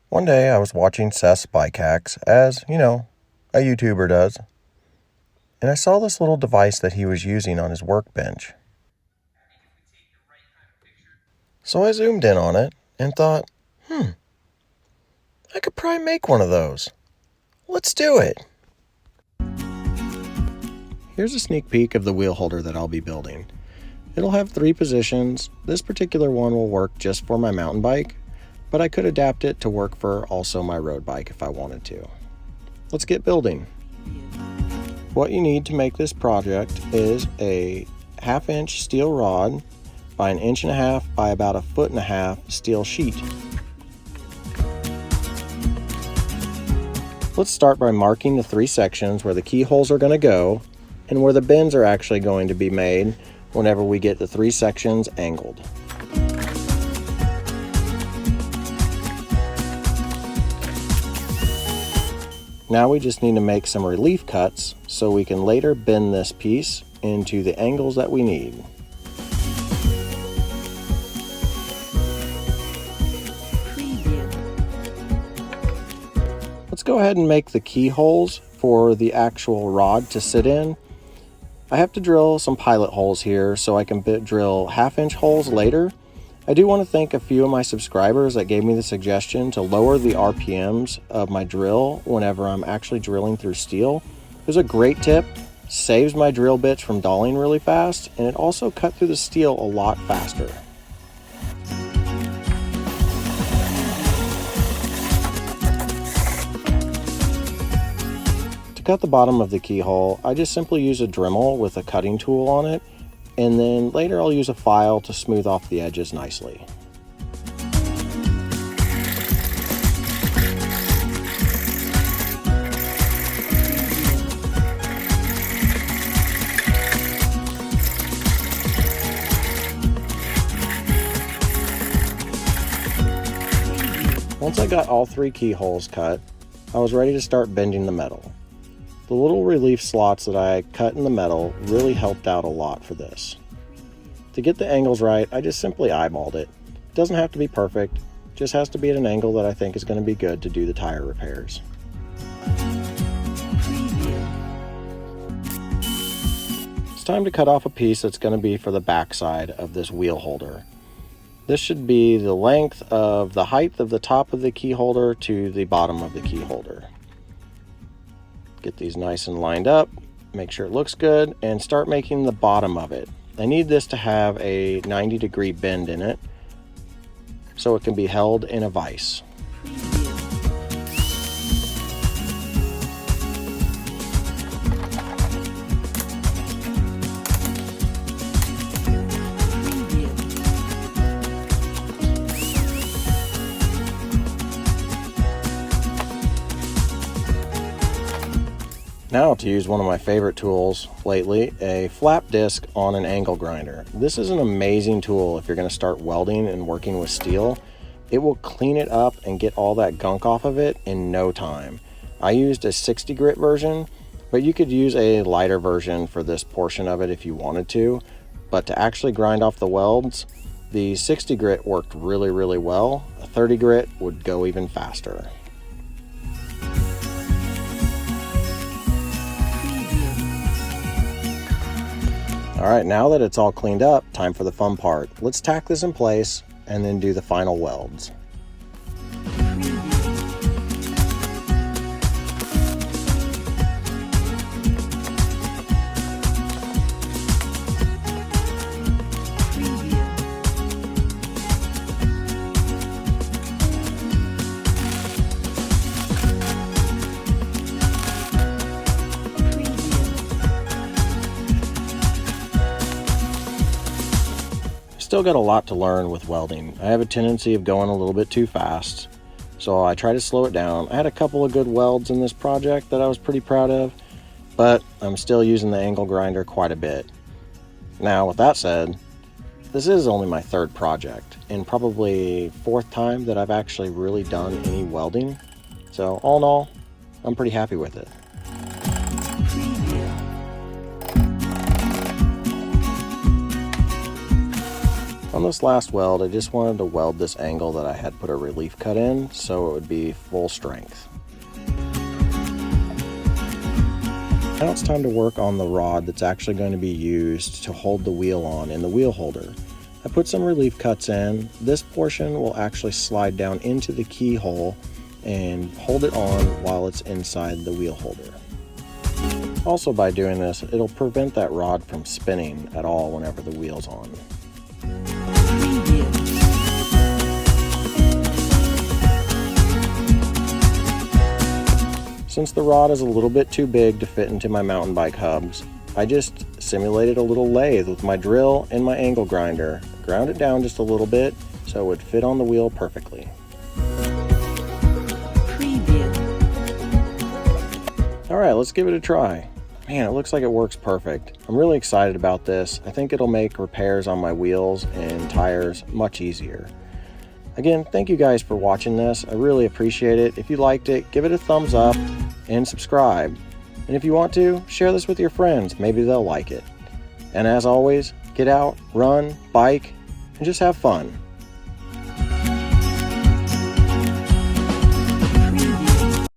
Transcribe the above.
One day I was watching Seths bike hacks, as, a YouTuber does, and I saw this little device that he was using on his workbench. So I zoomed in on it and thought, I could probably make one of those. Let's do it. Here's a sneak peek of the wheel holder that I'll be building. It'll have 3 positions. This particular one will work just for my mountain bike, but I could adapt it to work for also my road bike if I wanted to. Let's get building. What you need to make this project is a 1/2 inch steel rod by 1.5 inches by about 1.5 feet steel sheet. Let's start by marking the 3 sections where the keyholes are going to go and where the bends are actually going to be made whenever we get the 3 sections angled. Now we just need to make some relief cuts so we can later bend this piece into the angles that we need. Let's go ahead and make the keyholes for the actual rod to sit in. I have to drill some pilot holes here so I can drill 1/2 inch holes later. I do want to thank a few of my subscribers that gave me the suggestion to lower the RPMs of my drill whenever I'm actually drilling through steel. It was a great tip, saves my drill bits from dulling really fast, and it also cut through the steel a lot faster. To cut the bottom of the keyhole, I just simply use a Dremel with a cutting tool on it, and then later I'll use a file to smooth off the edges nicely. Once I got all 3 keyholes cut, I was ready to start bending the metal. The little relief slots that I cut in the metal really helped out a lot for this. To get the angles right, I just simply eyeballed it. It doesn't have to be perfect, just has to be at an angle that I think is going to be good to do the tire repairs. It's time to cut off a piece that's going to be for the back side of this wheel holder. This should be the length of the height of the top of the key holder to the bottom of the key holder. Get these nice and lined up, make sure it looks good, and start making the bottom of it. I need this to have a 90-degree bend in it so it can be held in a vise. Now to use one of my favorite tools lately, a flap disc on an angle grinder. This is an amazing tool if you're going to start welding and working with steel. It will clean it up and get all that gunk off of it in no time. I used a 60 grit version, but you could use a lighter version for this portion of it if you wanted to. But to actually grind off the welds, the 60 grit worked really well. A 30 grit would go even faster. Alright, now that it's all cleaned up, time for the fun part. Let's tack this in place and then do the final welds. Still got a lot to learn with welding. I have a tendency of going a little bit too fast, so I try to slow it down. I had a couple of good welds in this project that I was pretty proud of, but I'm still using the angle grinder quite a bit. Now, with that said, this is only my 3rd project and probably 4th time that I've actually really done any welding. So all in all, I'm pretty happy with it. On this last weld, I just wanted to weld this angle that I had put a relief cut in so it would be full strength. Now it's time to work on the rod that's actually going to be used to hold the wheel on in the wheel holder. I put some relief cuts in. This portion will actually slide down into the keyhole and hold it on while it's inside the wheel holder. Also, by doing this, it'll prevent that rod from spinning at all whenever the wheel's on. Since the rod is a little bit too big to fit into my mountain bike hubs, I just simulated a little lathe with my drill and my angle grinder, ground it down just a little bit so it would fit on the wheel perfectly. Alright, let's give it a try. Man, it looks like it works perfect. I'm really excited about this. I think it'll make repairs on my wheels and tires much easier. Again, thank you guys for watching this. I really appreciate it. If you liked it, give it a thumbs up and subscribe. And if you want to, share this with your friends. Maybe they'll like it. And as always, get out, run, bike, and just have fun.